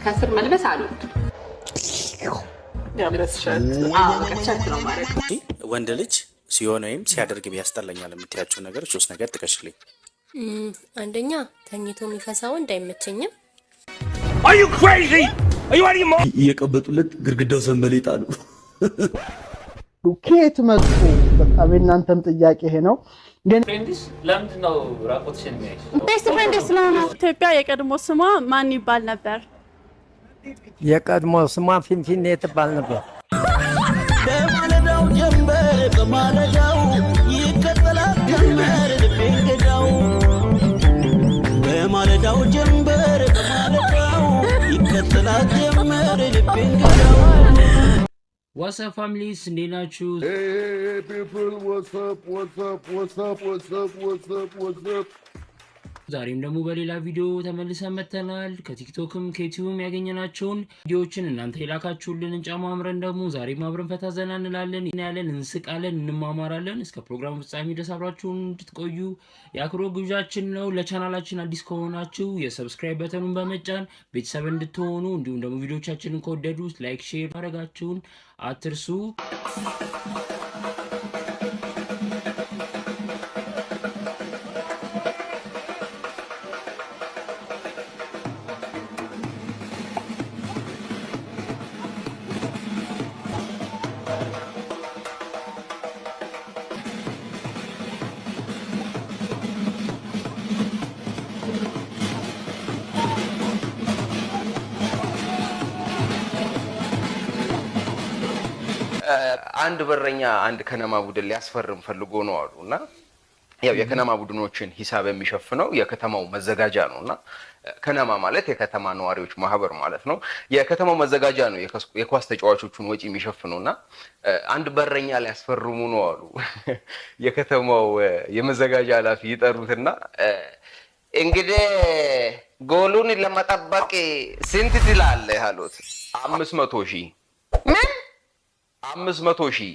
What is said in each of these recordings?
ከስር መልበስ አልወድም። ያምረስሻል። በቃ ነው ማለት ወንድ ልጅ ሲሆን ወይም ሲያደርግ ቢያስጠላኛል የምትያቸው ነገር 3 ነገር ጥቀሽልኝ። አንደኛ ተኝቶ የሚፈሳ ወንድ አይመቸኝም። Are you crazy? Are you out of your mind? እየቀበጡለት ግርግዳው ሰንበሌጣ ነው። ከየት መጡ? በጣም እናንተም ጥያቄ ይሄ ነው። ግን ፍሬንድስ ለምንድን ነው ራቆትሽን የሚያይሽ? ቤስት ፍሬንድስ ስለሆነ። ኢትዮጵያ የቀድሞ ስሟ ማን ይባል ነበር? የቀድሞ ስሟ ፊንፊኔ ትባል ነበር። በማለዳው ጀንበር በማለዳው ይከተላል ጀንበር ልቤንገዳው በማለዳው ጀንበር በማለዳው ይከተላል ጀንበር ልቤንገዳው What's up families? እንዴት ናችሁ? Hey people, what's up? ዛሬም ደግሞ በሌላ ቪዲዮ ተመልሰን መተናል። ከቲክቶክም ከዩቲዩብም ያገኘናቸውን ቪዲዮዎችን እናንተ የላካችሁልንን ጨማምረን ደግሞ ዛሬም አብረን ፈታ ዘና እንላለን፣ እናያለን፣ እንስቃለን፣ እንማማራለን። እስከ ፕሮግራሙ ፍጻሜ ድረስ አብራችሁን እንድትቆዩ የአክብሮት ግብዣችን ነው። ለቻናላችን አዲስ ከሆናችሁ የሰብስክራይብ በተኑን በመጫን ቤተሰብ እንድትሆኑ እንዲሁም ደግሞ ቪዲዮቻችንን ከወደዱት ላይክ፣ ሼር ማድረጋችሁን አትርሱ። አንድ በረኛ አንድ ከነማ ቡድን ሊያስፈርም ፈልጎ ነው አሉና ያው የከነማ ቡድኖችን ሂሳብ የሚሸፍነው የከተማው መዘጋጃ ነውና ከነማ ማለት የከተማ ነዋሪዎች ማህበር ማለት ነው። የከተማው መዘጋጃ ነው የኳስ ተጫዋቾቹን ወጪ የሚሸፍነውና አንድ በረኛ ሊያስፈርሙ ነው አሉ። የከተማው የመዘጋጃ ኃላፊ ይጠሩትና እንግዲህ ጎሉን ለመጠበቅ ስንት ትላለህ አሉት። 500,000 ምን 500,000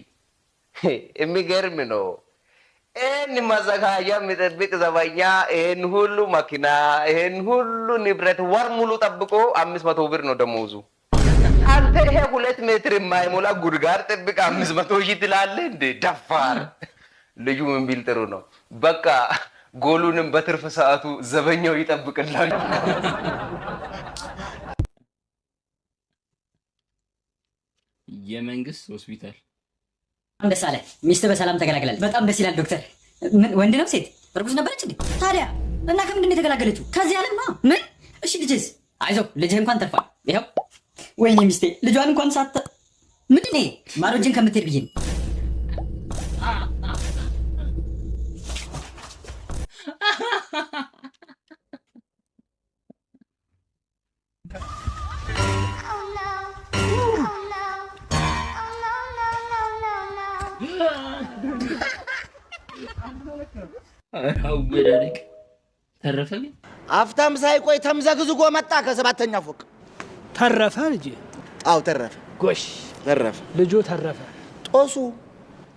የሚገርም ነው። እን መዘጋጃ የሚጠብቅ ዘበኛ ይሄን ሁሉ መኪና ይሄን ሁሉ ንብረት ወር ሙሉ ጠብቆ 500 ብር ነው ደሞዙ። አንተ ይሄ 2 ሜትር የማይሞላ ጉድጓድ ጠብቅ 500,000 ትላለህ እንዴ? ደፋር። ልጁ ምን ቢል ጥሩ ነው፣ በቃ ጎሉንም በትርፍ ሰዓቱ ዘበኛው ይጠብቅላል። የመንግስት ሆስፒታል ደስ አለ። ሚስት በሰላም ተገላገላለች። በጣም ደስ ይላል ዶክተር። ምን ወንድ ነው ሴት? እርጉዝ ነበረች እንዴ? ታዲያ እና ከምንድን ነው የተገላገለችው? ከዚህ ዓለም ነው። ምን? እሺ ልጅስ? አይዞህ ልጅህ እንኳን ተርፏል። ይኸው። ወይኔ ሚስቴ ልጇን እንኳን ሳተ ምንድን ነው ማሮጅን ከምትሄድ ብዬ ነው። አውበዳልክ ተረፈ። አፍታም ሳይቆይ ተምዘግዝጎ መጣ ከ7ኛ ፎቅ። ተረፈ ልጅ? አው ተረፈ። ጎሽ ተረፈ። ልጁ ተረፈ።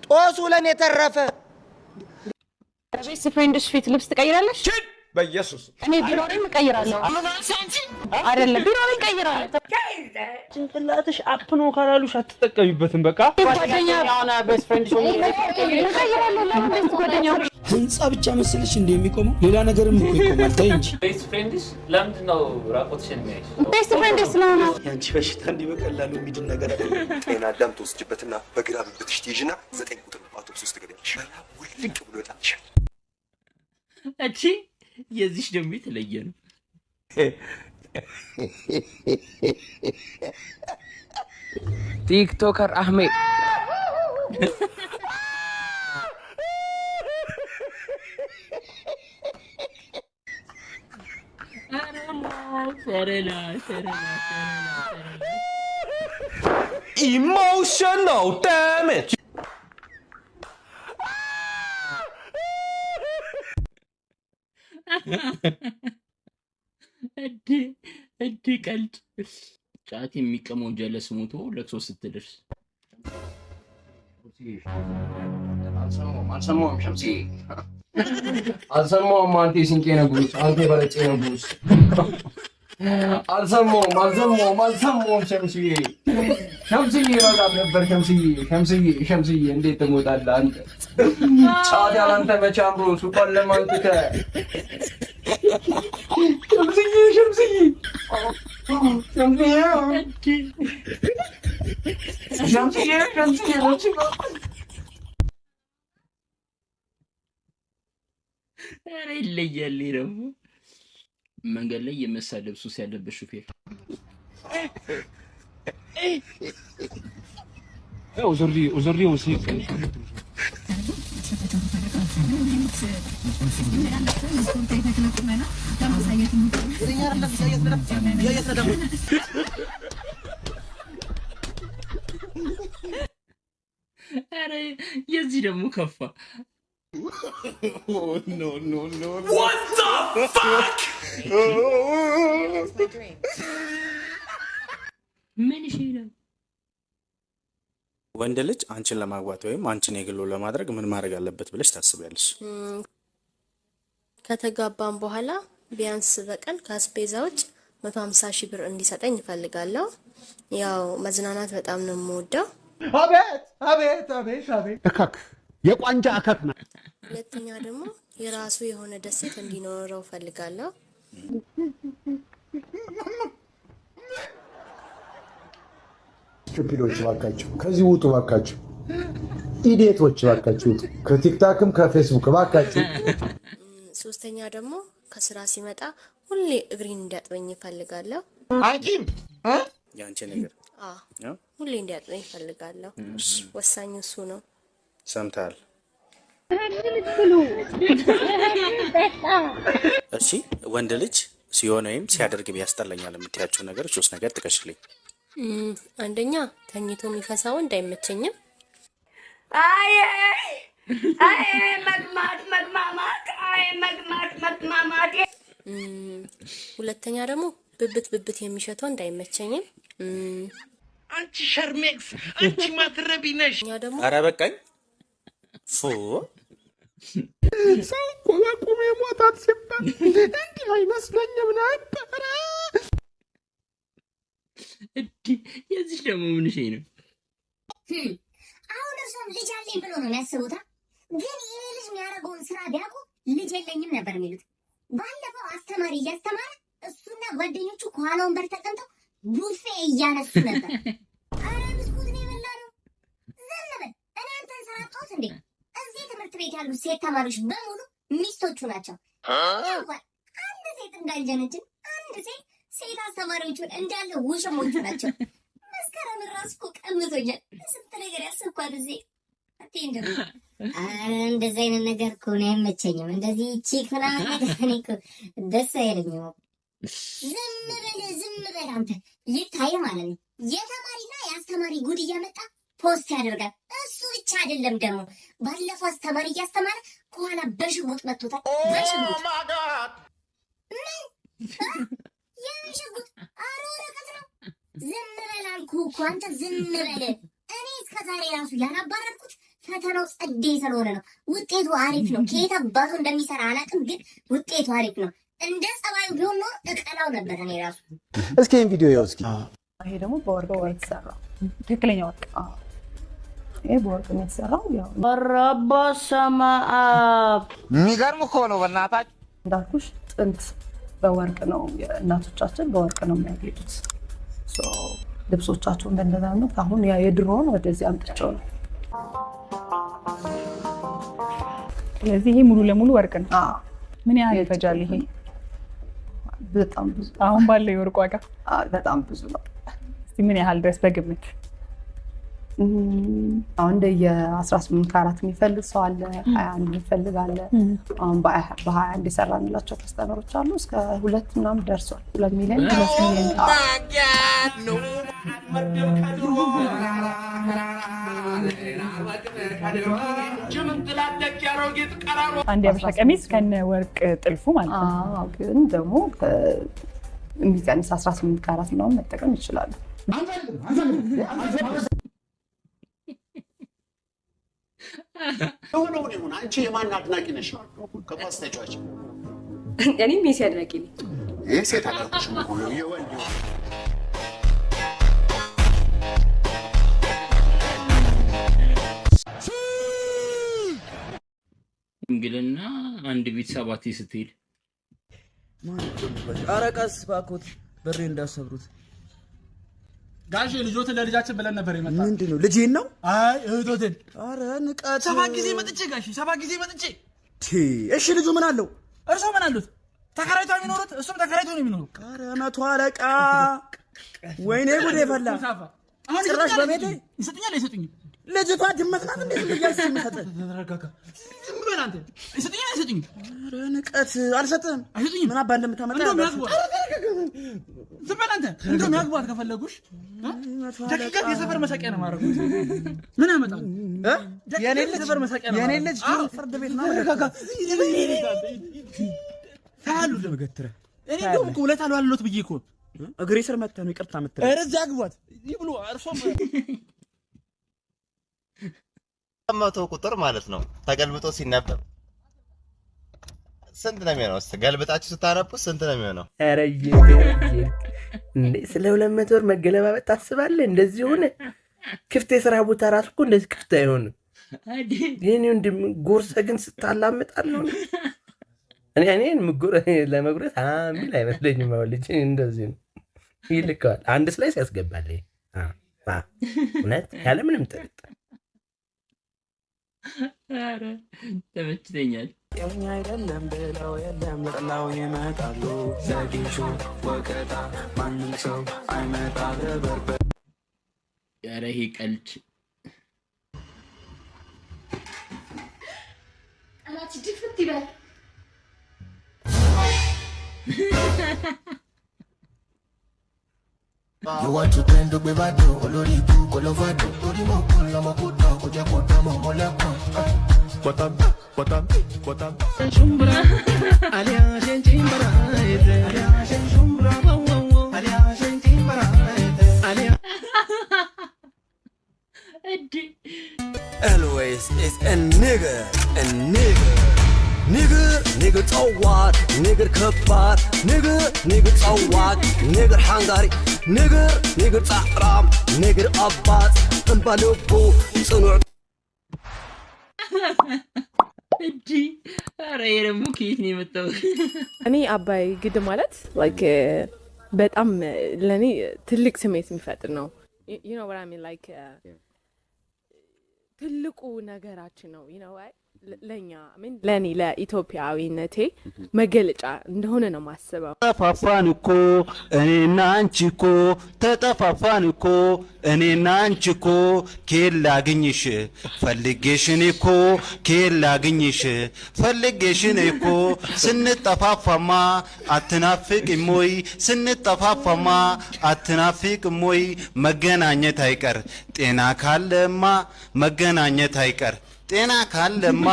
ጦሱ ለኔ ተረፈ። ቤስት ፍሬንድስ ፊት ልብስ ትቀይራለሽ? በኢየሱስ እኔ ቢሮሬን እቀይራለሁ። አይደለም ቢሮሬን እቀይራለሁ። ጭንቅላትሽ አፕ ነው ካላሉሽ አትጠቀሚበትም። በቃ ጓደኛ ያውና ቤስት ፍሬንድስ ሆነ እቀይራለሁ። ለምን ቤስት ጓደኛ ህንጻ ብቻ መስልሽ እንደሚቆመው ሌላ ነገርም እኮ ይቆማል። ተይ እንጂ። ቤስት ፍሬንድስ ለምንድን ነው ራቆትሽን የሚያይሽ? ቤስት ፍሬንድስ ስለሆነ። ያንቺ በሽታ እንዲህ በቀላሉ የሚድን ነገር አይደለም። ጤና አዳም ትወስጅበትና በግራ ብብትሽ ትይዥና 9 ቁጥር አውቶቡስ ውስጥ ትገቢያለሽ። ውልቅ ብሎ ይወጣልሻል። እቺ የዚህ ደግሞ የተለየ ነው። ቲክቶከር አህሜድ Emotional damage. እዲ ቀልድ ጫት የሚቀመው ጀለስ ሞቶ ለቅሶ ስትደርስ አልሰማሁም ሸምሲ አልሰማሁም። አንተ ሲንቄ ነጉስ አንተ በለጨ ነጉስ አልሰማሁም ሸምስዬ ይረዳል ነበር ሸምስዬ እንዴት ትሞታለህ አንተ ጫት ያላንተ መቼ አምሮ ሱቋን ለማንትከ ሸምስዬ ኧረ ይለያል ደግሞ መንገድ ላይ የመሳደብ ሱስ ያለበት ሹፌር aujourd'hui aussi. ኧረ የዚህ ደግሞ ከፋ Oh, no. What the fuck? ምን ይችላል? ወንድ ልጅ አንቺን ለማግባት ወይም አንቺን የግሉ ለማድረግ ምን ማድረግ አለበት ብለሽ ታስቢያለሽ? ከተጋባን በኋላ ቢያንስ በቀን ከአስቤዛ ውጭ 150,000 ብር እንዲሰጠኝ እፈልጋለሁ። ያው መዝናናት በጣም ነው የምወደው። አቤት እከክ የቋንጃ እከክ ነው። ሁለተኛ ደግሞ የራሱ የሆነ ደሴት እንዲኖረው እፈልጋለሁ። ስቱፒዶች ባካችሁ ከዚህ ውጡ፣ ባካችሁ ኢዲየቶች ባካችሁ ውጡ፣ ከቲክታክም ከፌስቡክ ባካችሁ። ሶስተኛ ደግሞ ከስራ ሲመጣ ሁሌ እግሬን እንዲያጥበኝ እፈልጋለሁ። አንቺም ያንቺ ነገር ሁሌ እንዲያጥበኝ እፈልጋለሁ። ወሳኙ እሱ ነው። ሰምታል? እሺ ወንድ ልጅ ሲሆን ወይም ሲያደርግ ቢያስጠላኛል የምትያቸው ነገሮች 3 ነገር ጥቀሽልኝ። አንደኛ ተኝቶ የሚፈሳው እንዳይመቸኝም። መግማት። ሁለተኛ ደግሞ ብብት የሚሸተው እንዳይመቸኝም። አንቺ ሸርሜክስ፣ አንቺ ማትረቢ ነሽ። ኧረ በቃኝ። ሰው እኮ በቁሜ ሞታት ሲባል እንዲህ አይመስለኝም ነበረ። የዚህ ደግሞ ምን ሸይ ነው? አሁን እርሶም ልጅ አለኝ ብሎ ነው የሚያስቡት። ግን ይሄ ልጅ የሚያደርገውን ስራ ቢያውቁ ልጅ የለኝም ነበር የሚሉት። ባለፈው አስተማሪ እያስተማረ እሱና ጓደኞቹ ከኋላ ወንበር ተቀምጠው ቡፌ እያነሱ ነበር። አረ ብስኩት ነው የበላነው። ዝም በል። እኔ አንተን ስራ አጣሁት እንዴ? እዚህ ትምህርት ቤት ያሉት ሴት ተማሪዎች በሙሉ ሚስቶቹ ናቸው። እንኳን አንድ ሴት እንዳልጀነችን አንድ ሴት አስተማሪዎቹን እንዳለ ውሽሞቹ ናቸው። መስከረም ራሱ እኮ ቀምቶኛል። ስንት ነገር ያሰብኳት እዚህ እንደዚህ አይነት ነገር እኮ ነው አይመቸኝም። እንደዚህ ቺክ ምናምን ነገር እኔ እኮ ደስ አይለኝም። ዝም በል አንተ። ይታይ ማለት ነው የተማሪና የአስተማሪ ጉድ እያመጣ ፖስት ያደርጋል። እሱ ብቻ አይደለም ደግሞ ባለፈው አስተማሪ እያስተማረ ከኋላ በሽጉጥ መጥቶታል። በሽጉጥ የሽጉጥ ወረቀት ነው። ዝም በል አልኩህ እኮ አንተ ዝም በል። እኔ እስከዛሬ ራሱ ያላባረርኩት ፈተናው ጸዴ ስለሆነ ነው። ውጤቱ አሪፍ ነው። ከየት አባቱ እንደሚሰራ አላውቅም፣ ግን ውጤቱ አሪፍ ነው። እንደ ጸባዩ ቢሆን ኖሮ እቀላው ነበር እኔ ራሱ። እስኪ ይሄን ቪዲዮ ያው እስኪ። ይሄ ደግሞ በወርቅ የተሰራው ትክክለኛ ወርቅ። ይሄ በወርቅ የተሰራው ያው ረቦ ሰማአብ የሚገርም እኮ ነው። በእናታችሁ እንዳልኩሽ ጥንት በወርቅ ነው እናቶቻችን በወርቅ ነው የሚያጌጡት። ልብሶቻቸው እንደዛ ነው። አሁን ያ የድሮውን ወደዚህ አምጥቼው ነው። ስለዚህ ይሄ ሙሉ ለሙሉ ወርቅ ነው። ምን ያህል ይፈጃል ይሄ? በጣም ብዙ። አሁን ባለው የወርቅ ዋጋ በጣም ብዙ ነው። እስቲ ምን ያህል ድረስ በግምት? አሁን እንደ የ18 ካራት የሚፈልግ ሰው አለ፣ 21 የሚፈልግ አለ። አሁን በ21 የሰራንላቸው ከስተመሮች አሉ። እስከ 2 ምናምን ደርሷል። 2 ሚሊዮን አንድ የሀበሻ ቀሚስ ከነ ወርቅ ጥልፉ ማለት ነው። ግን ደግሞ የሚቀንስ 18 ካራት ምናምን መጠቀም ይችላሉ። የሆነውን ይሁን። አንቺ የማን አድናቂ ነሽ? ከኳስ ተጫዋች? እኔ ሜሲ አድናቂ ነኝ። ሴት አላልኩሽም እኮ የወንድ እንግልና አንድ ቤት ሰባት ስትሄድ ኧረ ቀስ እባክዎት በሬ እንዳሰብሩት። ጋሼ ልጆትን ለልጃችን ብለን ነበር የመጣ። ምንድን ነው ልጄን ነው? አይ እህቶትን። ኧረ ንቀት። 7 ጊዜ መጥቼ ጋሼ 7 ጊዜ መጥቼ። እሺ ልጁ ምን አለው? እርሶ ምን አሉት? ተከራይቶ የሚኖሩት እሱም ተከራይቶ ነው የሚኖረው። ኧረ 100 አለቃ ወይኔ ጉዴ ፈላ። ጭራሽ በቤቴ ይሰጡኛል አይሰጡኝም? ልጅቷ ድመት ናት እንዴ? ዝም ብያለሁ ሲመሰጠ ተረጋጋ። ዝም ብሎ አንተ ይሰጡኛል አይሰጡኝም? ኧረ ንቀት። አልሰጥህም። አይሰጡኝም። ምን አባ እንደምታመጣ እንደውም ያግቧት። ዝም በል አንተ። እንደውም ያግቧት ከፈለጉሽ ደቂቃ የሰፈር መሳቂያ ነው ማረጉት። ምን ያመጣል? የኔ ልጅ የሰፈር መሳቂያ ነው። የኔ ልጅ ፍርድ ቤት ነው። ታሉ ለመገትረ እኔ እንደውም እኮ ውለታ አልዋለሁት ብዬ እኮ እግሬ ስር መተህ ነው ይቅርታ የምትለው። ኧረ እዚያ አግቧት ይብሉ። እርሶም መቶ ቁጥር ማለት ነው ተገልብጦ ሲነበብ ስንት ነው የሚሆነው? እስቲ ገልብጣችሁ ስታነቡ ስንት ነው የሚሆነው? ኧረ እንዴ ስለ 200 ብር መገለባበጥ ታስባለህ? እንደዚህ ሆነ ክፍት የሥራ ቦታ ራሱ እኮ እንደዚህ ክፍት አይሆንም። የኔ ወንድም ጎርሰህ ግን ስታላምጣለሁ እኔን ለመጉረስ አሚል አይመስለኝም። አሁን ልጅ እንደዚህ ነው ይልከዋል። አንድ ስላይስ ያስገባል። እውነት ያለ ምንም ጥርጥር። ኧረ ተመችቶኛል። የኛ አይደለም ብለው የለም ጥላው ይመጣሉ። ዘጊሾ ወቀጣ ማንም ሰው አይመጣ ለበርበር። ኧረ ይሄ ቀልድ አላች ድፍት ይበል። You want to trend to be bad, olori ku kolovado, tori mo kula mo kuda, kuja kuda mo moleko. Kotam. Shumbra, alia shenjimbra, alia shenjumbra, alia shenjimbra, alia. Always is a nigger, nigger tawad, nigger kabad, nigger tawad, nigger hangari, nigger ta'ram, nigger abad, embalubu, sunur. እዲ ኧረ ይሄ ደግሞ ከየት ነው የመጣው? እኔ አባይ ግድብ ማለት ላይክ በጣም ለኔ ትልቅ ስሜት የሚፈጥር ነው። you know what I mean like ትልቁ ነገራችን ነው you know what ለኛ ለኔ ለኢትዮጵያዊነቴ መገለጫ እንደሆነ ነው ማስበው። ተጠፋፋን እኮ እኔና አንቺ እኮ ተጠፋፋን እኮ እኔና አንቺ እኮ ኬላ አግኝሽ ፈልጌሽን እኮ ኬላ አግኝሽ ፈልጌሽን እኮ ስንጠፋፋማ አትናፍቅም ወይ? ስንጠፋፋማ አትናፍቅም ወይ? መገናኘት አይቀር ጤና ካለማ መገናኘት አይቀር ጤና ካለማ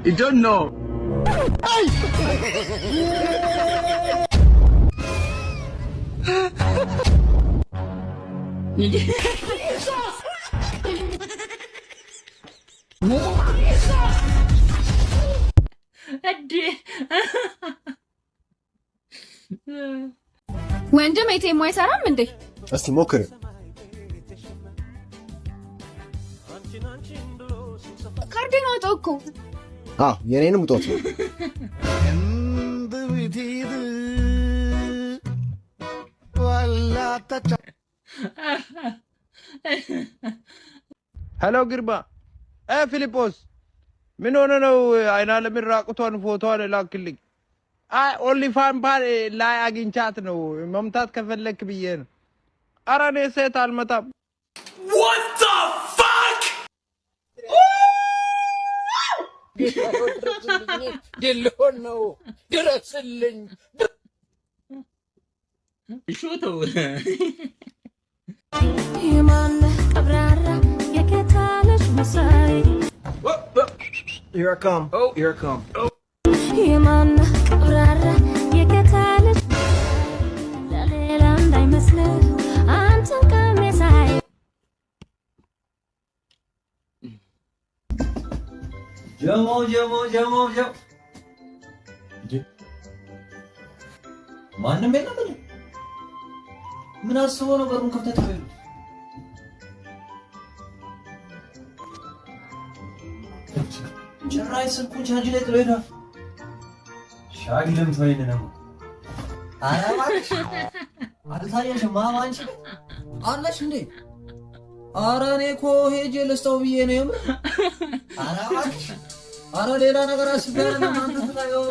You don't know. ወንድም ኤቲኤም አይሰራም እንዴ? እስቲ ሞክር። ካርዴን አውጣው እኮ። የኔንም ጦት ነው። ሄሎ ግርማ ፊሊጶስ ምን ሆነ ነው? አይና ለምን ራቁቷን ፎቶዋን ላክልኝ። ኦንሊ ፋን ላይ አግኝቻት ነው መምታት ከፈለክ ብዬ ነው። ኧረ እኔ ሴት አልመጣም። What the fuck? ድልሆን ነው ድረስልኝ። ሾተው የማነህ ቀብራራ የጌታ ልጅ መሳይ Here I come. Oh, here I come. Oh. የማማ ራራ የከታለች ለሌላ እንዳይመስልህ አንተን ከመሳይ ጀሞ ማንም የለም እንዴ? ምን አስበው ነው በሩን ከፍተህ ተበሉ? ጭራሽ ስልኩን ቻርጅ ላይ ጥሎ ሄዷል። ሻጊ ለምትበይን ነው? ኧረ እባክሽ አልታየሽም? አንቺ አለሽ እንዴ? ኧረ እኔ እኮ ሄጄ ልስጠው ብዬ ነው የምር። ኧረ እባክሽ ኧረ ሌላ ነገር አስቤያለሁ። እናንተ ፍታየው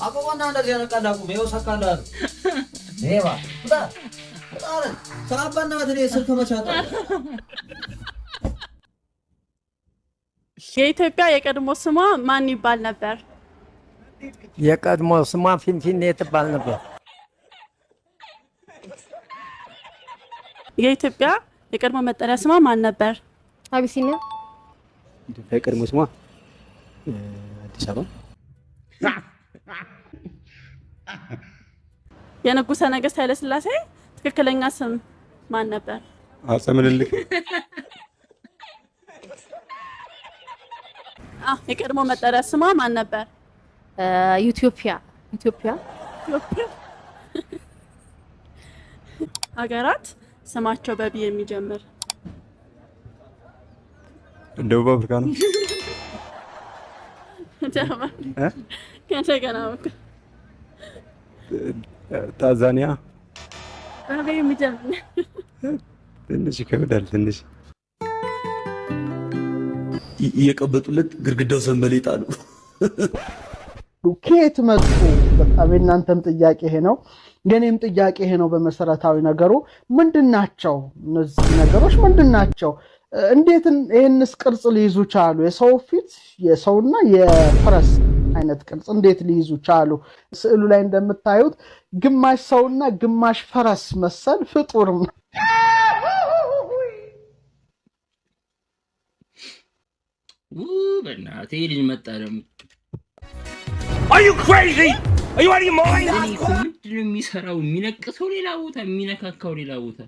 አቆመና እንደዚህ ያነቃላቁ ነው ሰካላሉ ሌባ ጣጣ ሳባና ወደ ስልክ መቻጣ። የኢትዮጵያ የቀድሞ ስሟ ማን ይባል ነበር? የቀድሞ ስሟ ፊንፊኔ ትባል ነበር። የኢትዮጵያ የቀድሞ መጠሪያ ስሟ ማን ነበር? አቢሲኒያ። የቀድሞ ስሟ አዲስ አበባ። የንጉሠ ነገሥት ኃይለ ሥላሴ ትክክለኛ ስም ማን ነበር? አፄ ምኒልክ። የቀድሞ መጠሪያ ስሟ ማን ነበር? ኢትዮጵያ። ሀገራት ስማቸው በቢ የሚጀምር ደቡብ አፍሪካ ነው። ከእንደገና ታንዛኒያ። በቢ የሚጀምር ትንሽ ይከብዳል። ትንሽ የቀበጡለት ግድግዳው ሰንበሌጥ አሉ። ከየት መጡ? በጣም የእናንተም ጥያቄ ይሄ ነው፣ የኔም ጥያቄ ይሄ ነው። በመሰረታዊ ነገሩ ምንድናቸው እነዚህ ነገሮች? ምንድናቸው? እንዴት ይሄንስ ቅርጽ ሊይዙ ቻሉ? የሰው ፊት የሰውና የፈረስ አይነት ቅርጽ እንዴት ሊይዙ ቻሉ? ስዕሉ ላይ እንደምታዩት ግማሽ ሰውና ግማሽ ፈረስ መሰል ፍጡር ነው። በእናትህ ልጅ መጣ ደግሞ። Are you crazy? Are you out of your mind? ምንድን ነው የሚሰራው? የሚነቅሰው ሌላ ቦታ፣ የሚነካካው ሌላ ቦታ።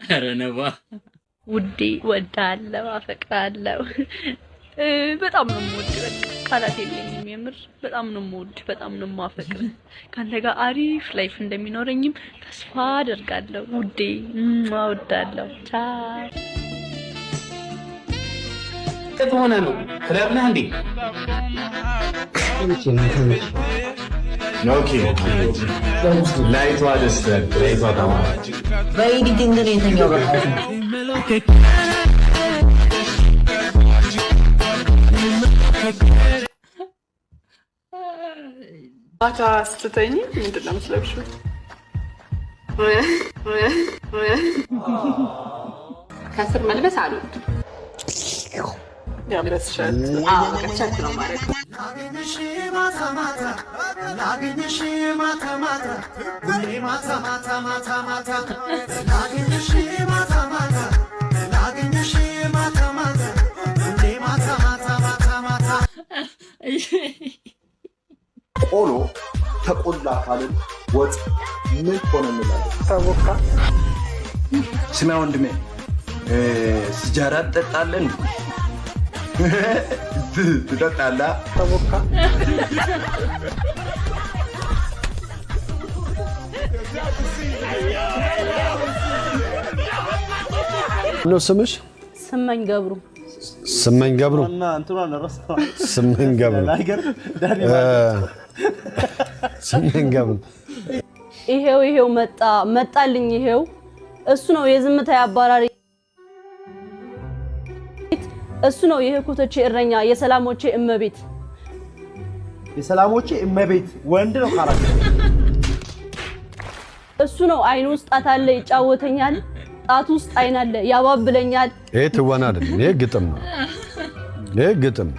ኧረ ነባ ውዴ ወዳለው አፈቅራለሁ። በጣም ነው የምወድ። በቃ ቃላት የለኝም። የምር በጣም ነው የምወድ፣ በጣም ነው የማፈቅር። ካንተ ጋር አሪፍ ላይፍ እንደሚኖረኝም ተስፋ አደርጋለሁ ውዴ። እወዳለሁ። ቻው። የት ሆነ ነው? ክለብ ነህ እንዴ? ኦኬ ላይቷ ደስ ላይቷ ታማራች። በኤዲቲንግ ነው የተኛው። በቃ ማታ ስትተኝ ምንድን ነው የምትለብሺው? ከስር መልበስ አልወድም። ያምረስሻል። ቸክ ነው ማለት ነው። ላግኝሽ ማታ ማታ ላግኝሽ ማታ ማታ ሁሌ ማታ ማታ ማታ ማታ ላግኝሽ ማታ ማታ ላግኝሽ ማታ ማታ ሁሌ ማታ ማታ ማታ ማታ ቆሎ ተቆላ ካልን ወጥ ምን ሆነ እንላለን? ታወቃ ስማ ወንድሜ ሲጃራ ትጠጣለህ? ትጠጣለህ? ታወቃ ነው ስምሽ? ስመኝ ገብሩ። ስመኝ ገብሩ ስመኝ ገብሩ ስመኝ ገብሩ ይሄው መጣልኝ ይሄው እሱ ነው የዝምታ ያባራሪ እሱ ነው የህኩቶቼ እረኛ የሰላሞቼ እመቤት ወንድ ነው ካራክተር እሱ ነው አይኑ ውስጥ ጣት አለ ይጫወተኛል ጣት ውስጥ አይን አለ ያባብለኛል ይሄ ትወና አይደለም ይሄ ግጥም ነው ይሄ ግጥም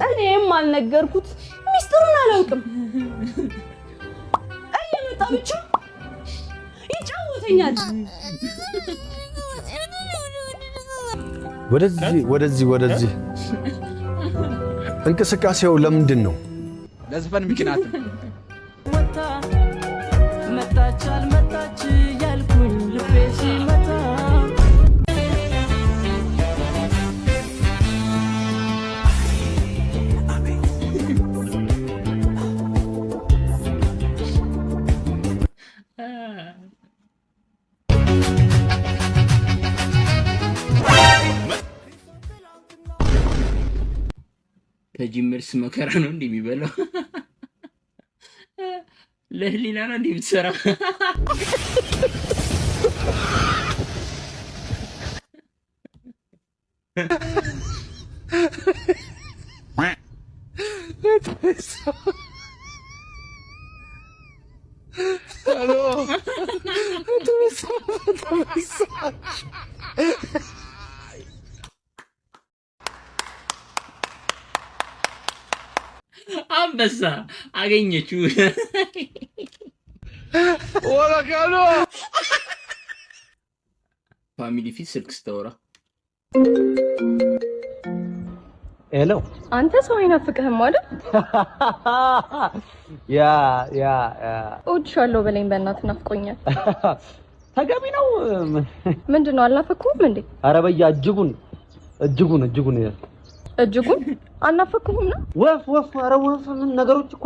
እኔም አልነገርኩት ሚስጥሩን አላውቅም እየመጣ ብቻ ይጫወተኛል ወደዚህ እንቅስቃሴው ለምንድን ነው? ለዝፈን ምክንያት መጣች ያልኩኝ ልቤ ሲመታ ከጅምርስ መከራ ነው እንደሚበላው ለህሊና ነው እንደምትሰራ አንበሳ አገኘችው ወላካሎ ፋሚሊ ፊት ስልክ ስታወራ ሄሎ አንተ ሰው አይናፍቅህም አይደል? ያ እወድሻለሁ በለኝ በእናትህ ናፍቆኛል። ተገቢ ነው። ምንድነው አልናፈቅኩም እንዴ? ኧረ በያ እጅጉን አልናፈቅኩም ነው? ኧረ ወፍ ምን ነገሮች እኮ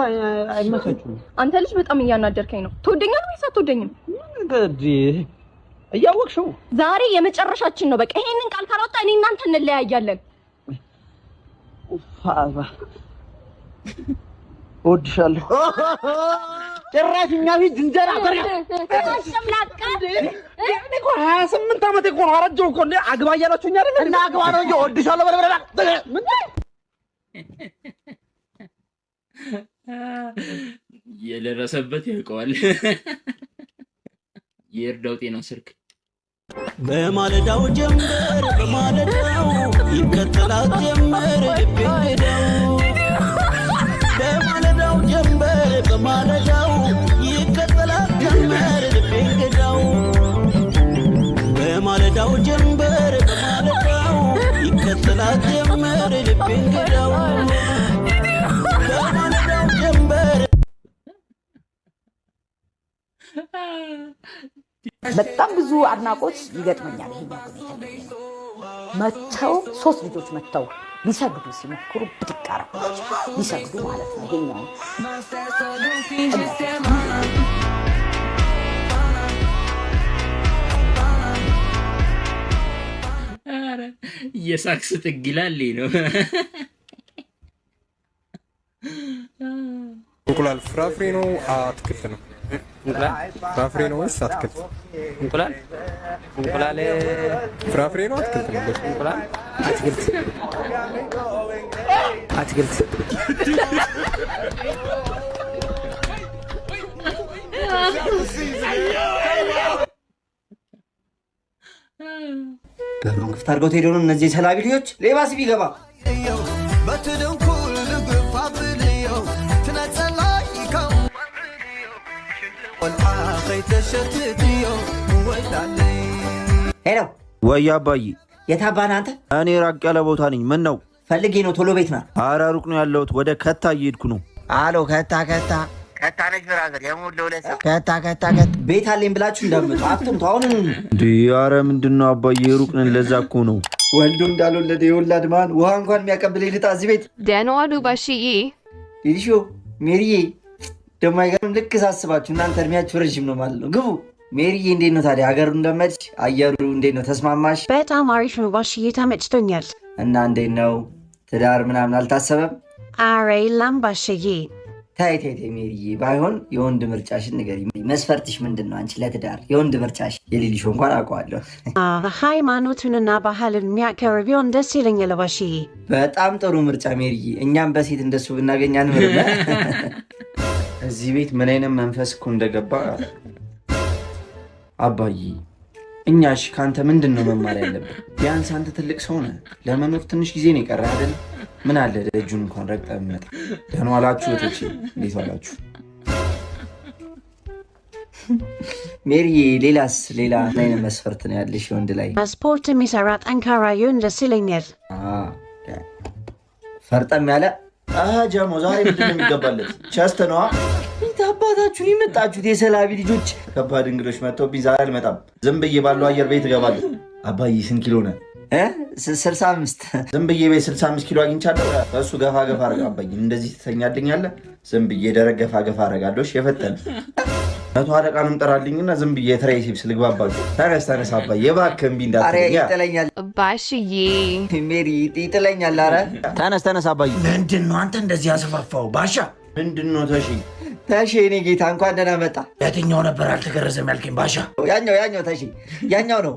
አይመቻቹም። አንተ ልጅ በጣም እያናደርከኝ ነው። ትወደኛለህ ወይስ አትወደኝም? እያወቅሽው ዛሬ የመጨረሻችን ነው። በቃ ይሄንን ቃል ካላወጣ እኔ እናንተ እንለያያለን። እወድሻለሁ። ጭራሽ እኛ ፊት እንጀራ ተሸምላቀ እኮ 28 ዓመት እኮ ነው። አረጀው እኮ እንዴ አግባ እያላችሁኝ አይደል? እና አግባ ነው እንጂ እወድሻለሁ በለበለ ምን የደረሰበት ያውቀዋል። የእርዳው ጤና ስልክ በማለዳው ጀምበር በማለዳው ይከተላት ጀምር ልቤው በማለዳው ጀምበር በማለዳው ይከተላት ጀምር ልቤው በማለዳው ጀምበር በማለዳው ይከተላት ጀምር ልቤው በማለዳው ጀምበር በጣም ብዙ አድናቆት ይገጥመኛል። ይሄኛው መተው 3 ልጆች መተው ሊሰግዱ ሲሞክሩ ብድቅ አደረኳቸው። ሊሰግዱ ማለት ነው። ይሄኛው አረ የሳክስ ጥግ ይላል ነው። እንቁላል ፍራፍሬ ነው አትክልት ነው? እንቁላል ፍራፍሬ ነው ወይስ አትክልት? እንቁላል ፍራፍሬ ነው አትክልት ነው? እንቁላል አትክልት በሩን ክፍት አድርገው ሄደው ነው እነዚህ ሰላቢ ልጆች። ሌባስ ቢገባ ሄሎ ወይ አባዬ፣ የት አባህ ነህ አንተ? እኔ ራቅ ያለ ቦታ ነኝ። ምን ነው? ፈልጌ ነው። ቶሎ ቤት ና። ኧረ ሩቅ ነው ያለሁት። ወደ ከታ እየሄድኩ ነው። አሎ ከታ ነች ብራዘር። የሙሉ ለሰ ከታ ቤት አለኝ ብላችሁ እንዳትመጡ። አትምጡ አሁን እንዴ! ኧረ ምንድን ነው አባዬ፣ ሩቅ ነን። ለዛ እኮ ነው። ወልዶ እንዳልወለደ የወላድ ማን ውሃ እንኳን የሚያቀብለኝ ልጣ እዚህ ቤት ደህና ዋሉ ባሽዬ። ሊሾ ሜሪዬ ደግሞ አይገርም። ልክ ሳስባችሁ እናንተ እድሜያችሁ ረዥም ነው ማለት ነው። ግቡ ሜሪዬ እንዴት ነው ታዲያ ሀገሩ እንደመድሽ? አየሩ እንዴት ነው ተስማማሽ? በጣም አሪፍ ነው ባሽዬ ተመችቶኛል። እና እንዴት ነው ትዳር ምናምን አልታሰበም? አረ የለም ባሽዬ። ተይ ሜሪዬ ባይሆን የወንድ ምርጫሽን ንገሪኝ። መስፈርትሽ ምንድን ነው አንቺ ለትዳር የወንድ ምርጫሽ? የሌሊሾ እንኳን አውቀዋለሁ። ሃይማኖቱንና ባህልን የሚያከብር ቢሆን ደስ ይለኛል ባሽዬ። በጣም ጥሩ ምርጫ ሜሪዬ። እኛም በሴት እንደሱ ብናገኝ አንምርም። እዚህ ቤት ምን አይነት መንፈስ እኮ እንደገባ አባዬ። እኛሽ ከአንተ ምንድን ነው መማር ያለብን? ቢያንስ አንተ ትልቅ ሰው ነህ። ለመኖር ትንሽ ጊዜ ነው የቀረ አይደል? ምን አለ ደጁን እንኳን ረግጠ መጣ። ደህና ዋላችሁ እህቶቼ፣ እንዴት ዋላችሁ? ሜሪዬ ሌላስ? ሌላ ምን አይነት መስፈርት ነው ያለሽ ወንድ ላይ? ስፖርት የሚሰራ ጠንካራ ይሁን ደስ ይለኛል። ፈርጠም ያለ ጀሞ ዛሬ ምንድን ነው የሚገባለት? ቸስት ነዋ። ቤት አባታችሁን የመጣችሁት የሰላቢ ልጆች። ከባድ እንግዶች መጥተውብኝ ዛሬ አልመጣም። ዝም ብዬ ባለው አየር ቤት እገባለሁ። አባዬ ስንት ኪሎ ነህ? 65 ዝም ብዬ ቤት 65 ኪሎ አግኝቻለሁ። እሱ ገፋ አረጋ። አባዬ እንደዚህ ትተኛልኛለህ? ዝም ብዬ ደረግ ገፋ አረጋለሁ። የፈጠነ 100 አለቃንም ጠራልኝና ዝም ብዬ ትራይሲፕስ ልግባባችሁ። ተነስ አባዬ እባክህ እምቢ እንዳትለኝ። ይጥለኛል ባሽዬ። ሜሪ ይጥለኛል። ኧረ ተነስ አባዬ። ምንድን ነው አንተ እንደዚህ ያሰፋፋው? ባሻ ምንድን ነው? ተሺ እኔ ጌታ እንኳን ደህና መጣ። የትኛው ነበር አልተገረዘም ያልከኝ ባሻ? ያኛው ተሺ ያኛው ነው።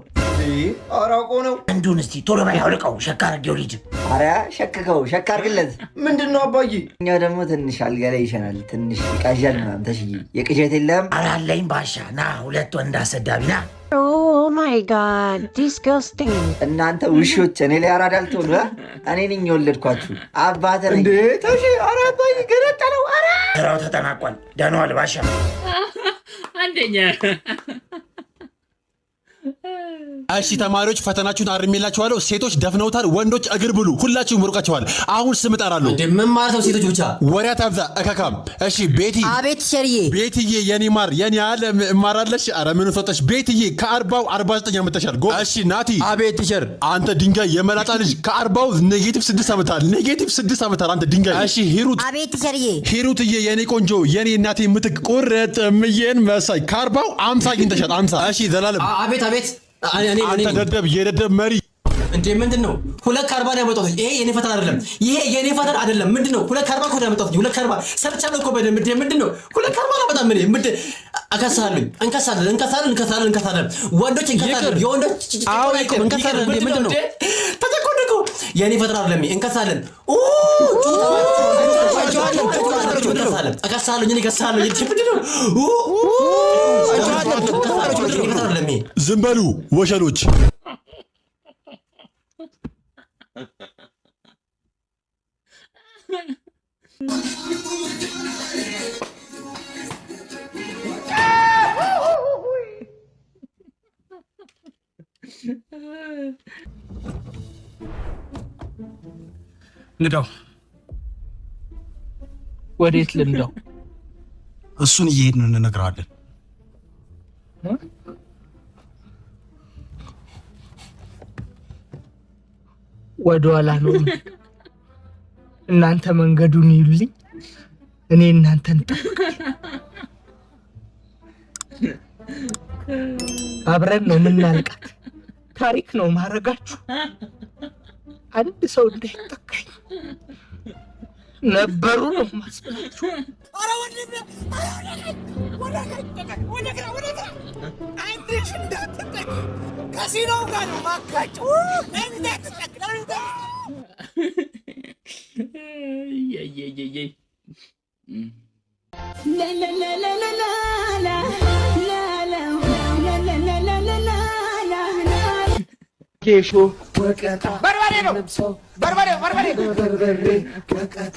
አራቆ ነው። እንዱን እስቲ ቶሎ በይ አውልቀው። ሸካ አድርጌው ልጅ። ኧረ ሸክከው ሸካ አድርግለት። ምንድን ነው አባዬ? እኛው ደግሞ ትንሽ አልጋ ላይ ይሸናል። ትንሽ ይቃዣል ምናምን። ተሽዬ የቅዠት የለም? ኧረ አለኝ ባሻ። ና ሁለት ወንድ አሰዳቢ ና። ኦ ማይ ጋድ ዲስገስቲንግ። እናንተ ውሾች እኔ ላይ አራዳ ልትሆኑ? እኔ ነኝ የወለድኳችሁ። አባት ነኝ እንዴ? ተሺ ኧረ አባዬ ገነጠለው። ኧረ ስራው ተጠናቋል። ደህና ዋል ባሻ። አንደኛ እሺ ተማሪዎች ፈተናችሁን አርሜላችኋለሁ። ሴቶች ደፍነውታል፣ ወንዶች እግር ብሉ። ሁላችሁም ወርቃችኋል። አሁን ስም እጠራለሁ። ምን ማለት ነው? ሴቶች ብቻ ወሬ አታብዛ እከካም። እሺ ቤቲ። አቤት ሸርዬ። ቤትዬ የኔ ማር የኔ ዓለም እማራለሽ። ኧረ ምን ወጣሽ ቤትዬ? ከ40 49 አመጣሻል። እሺ ናቲ። አቤት ቲቸር። አንተ ድንጋይ የመላጣ ልጅ ከ40 -6 አመጣል። -6 አመጣል አንተ ድንጋይ። እሺ ሂሩት። አቤት ቲቸርዬ። ሂሩትዬ የኔ ቆንጆ የኔ እናቴ ምትክ ቁርጥ ምየን መሳይ ከ40 50 አግኝተሻል። 50። እሺ ዘላለም። አቤት አንተ ደደብ የደደብ መሪ እንዴ! ምንድን ነው 240 ነው ያመጣሁት? ይሄ የኔ ፈተና አይደለም። ምንድን ነው 240 እኮ ነው ያመጣሁት። 240 ሰርቻለሁ እኮ በደምብ። ምንድን ነው 240 ነው በጣም ምን ምንድን እንከሳለን። ወንዶች እንከሳለን። የወንዶች እንከሳለን። ምንድን ነው ተተኮደኮ? የኔ ፈተና አይደለም። እንከሳለን። ዝም በሉ ወሸሎች። ንዳው። ወዴት ልንዳው? እሱን እየሄድን እንነግረዋለን። ወደኋላ ነው። እናንተ መንገዱን ይዩልኝ፣ እኔ እናንተን አብረን ነው የምናልቃት። ታሪክ ነው ማረጋችሁ። አንድ ሰው እንዳይጠቃኝ ነበሩ ነው ማስብላችሁ። ከሲኖው ጋር ነው ማጋጨው። ጌሾ ወቀጣ በርበሬ ነው። በርበሬ ወቀጣ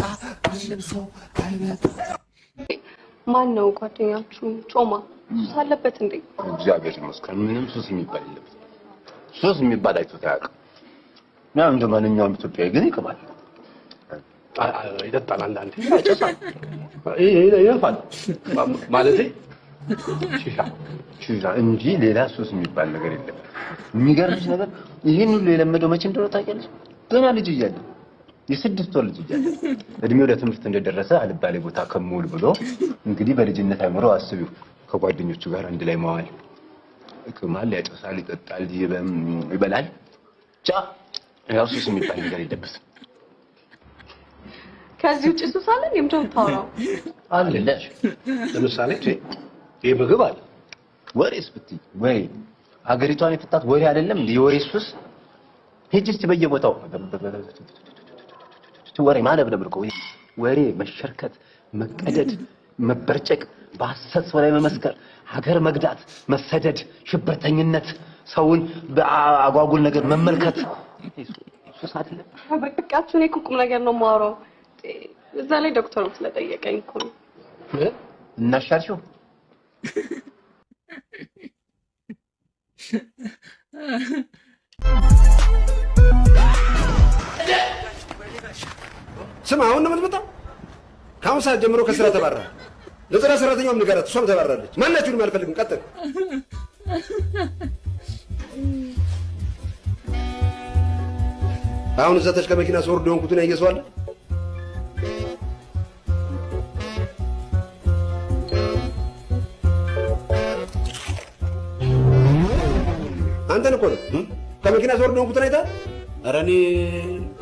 ሰው አይመጣ። ማን ነው ጓደኛችሁ? ጮማ ሱስ አለበት እንዴ? እግዚአብሔር ይመስገን ምንም ሱስ የሚባል የለበት። ሱስ የሚባል አይቶት አያውቅም። ና እንደ ማንኛውም ኢትዮጵያዊ ግን ይቅማል፣ ይጠጣል፣ አንዳንዴ ያጨሳል፣ ይነፋል ማለት ሺሻ እንጂ ሌላ ሱስ የሚባል ነገር የለም። የሚገርምሽ ነገር ይሄን ሁሉ የለመደው መቼ እንደሆነ ታውቂያለሽ? ገና ልጅ እያለ የ6 ወር ልጅ እያለ እድሜው ለትምህርት እንደደረሰ አልባሌ ቦታ ከመውል ብሎ እንግዲህ በልጅነት አይምሮ አስቢው ከጓደኞቹ ጋር አንድ ላይ መዋል ይቅማል፣ ያጨሳል፣ ይጠጣል፣ ይበላል። ብቻ ያው ሱስ የሚባል ነገር የለበትም። ከዚህ ውጭ ሱስ አለ የምታወራው? አለ። ለምሳሌ ይሄ ምግብ አለ። ወሬስ ብትይ ወሬ ሀገሪቷን የፈታት ወሬ አይደለም እንዴ? የወሬ ሱስ ሂጂ እስቲ በየቦታው ወሬ ማነብነብ እኮ ወሬ፣ መሸርከት፣ መቀደድ፣ መበርጨቅ፣ በሐሰት ሰው ላይ መመስከር፣ ሀገር መግዳት፣ መሰደድ፣ ሽብርተኝነት፣ ሰውን በአጓጉል ነገር መመልከት ሱስ አይደለም። በቃችሁ እኔ ቁም ነገር ነው የማወራው። እዛ ላይ ዶክተሩ ስለጠየቀኝ እኮ ነው። እናሻርሽው ስማ፣ አሁን ነው የምትመጣው? ከአሁን ሰዓት ጀምሮ ከስራ ተባረረ። ለጽዳት ሰራተኛውም ንገራት፣ እሷም ተባረራለች። ማናችሁንም አልፈልግም። ቀጥል። አሁን እዛ ተሽ ከመኪና ስወርድ የሆንኩትን ያየ ሰው አለ? አንተን እኮ ነው ከመኪና ስወርድ የሆንኩትን አይተሃል? ኧረ እኔ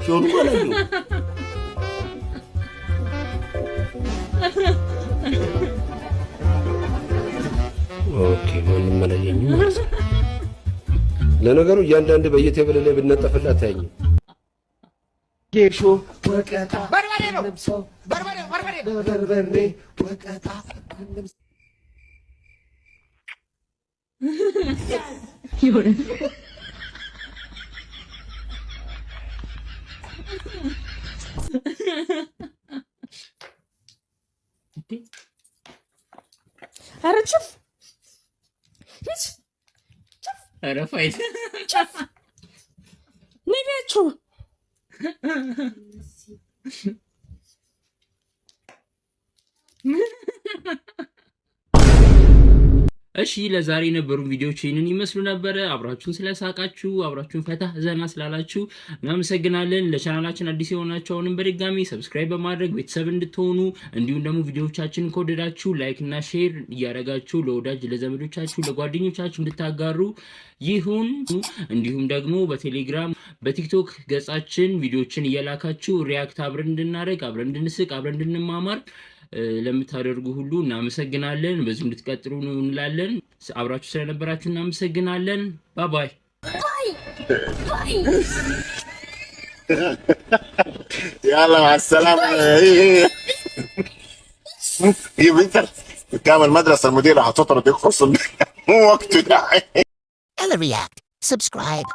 ሲወድቁ አላየሁም። ኦኬ፣ ማንም አላየኝም ማለት ነው። ለነገሩ እያንዳንድ በየቴብል ላይ ብነጠፍላት አታየኝም። ጌሾ ወቀጣ በርበሬ ነው። በርበሬ ወቀጣ ኧረ ጭፍ ኧረ ፋይት ጭፍ ነቢያችሁ እሺ ለዛሬ የነበሩ ቪዲዮዎች ይህንን ይመስሉ ነበር። አብራችሁን ስለሳቃችሁ አብራችሁን ፈታ ዘና ስላላችሁ እናመሰግናለን። ለቻናላችን አዲስ የሆናችሁ አሁንም በድጋሚ ሰብስክራይብ በማድረግ ቤተሰብ እንድትሆኑ እንዲሁም ደግሞ ቪዲዮዎቻችንን ከወደዳችሁ ላይክ እና ሼር እያደረጋችሁ ለወዳጅ ለዘመዶቻችሁ ለጓደኞቻችሁ እንድታጋሩ ይሁን። እንዲሁም ደግሞ በቴሌግራም በቲክቶክ ገጻችን ቪዲዮዎችን እየላካችሁ ሪያክት አብረን እንድናደርግ አብረን እንድንስቅ አብረን እንድንማማር ለምታደርጉ ሁሉ እናመሰግናለን። በዚህ እንድትቀጥሉ እንላለን። አብራችሁ ስለነበራችሁ እናመሰግናለን። ባይ يلا مع السلامة. يا بنت كام المدرسة المديرة هتطرد يخص وقته ده. Ella React. Subscribe.